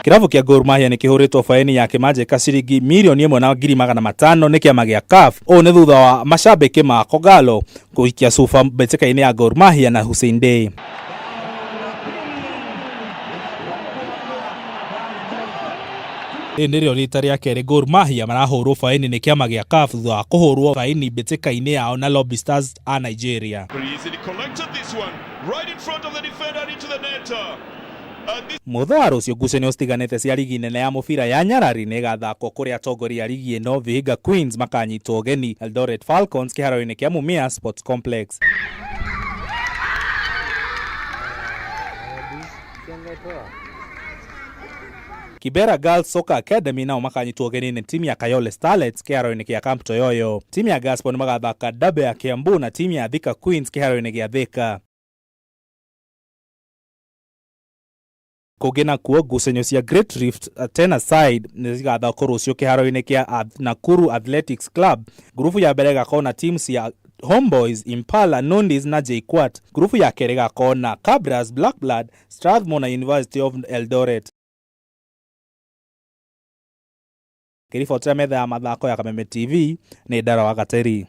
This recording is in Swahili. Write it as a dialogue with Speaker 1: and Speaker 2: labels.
Speaker 1: Kirabu kia Gor Mahia ni kihuritwo faini ya kimajika ciringi milioni 1,500 ni kiama gia CAF. O ni thutha wa mashabiki ma Kogalo kuikia sufa mbeteka-ini ya Gor Mahia na Hussein Dey. Ndirio rita ria keri Gor Mahia marahurwo faini ni kiama gia CAF thutha wa kuhurwo faini mbeteka-ini yao na Lobby Stars a Nigeria. Mutharo ucio ngucanio citiganite cia ligi nene ya mubira ya Nyarari ni gathako kuria atongoria ligi ino Vihiga Queens makanyitwo ugeni Eldoret Falcons kiharo-ini kia Mumia Sports Complex. Kibera Girls Soccer Academy nao makanyitwo ugeni ni timu ya Kayole Starlets kiharo-ini kia Camp Toyoyo. Timu ya Gaspon magathaka dabe ya Kiambu na timu ya Thika Queens kiharo-ini gia Thika. Kugena kuo ngucanio cia Great Rift tena side nigathakorwo rucio kiharo-ini kia Nakuru Athletics Club. Grupu ya mbere gakona teams ya Homeboys, Impala, Nondis na JKUAT. Grupu ya keri gakona Cabras, Blackblood, Strathmore na University of Eldoret. Kiriboti ya metha ya mathako ya Kameme TV ni Dara wa Gateri.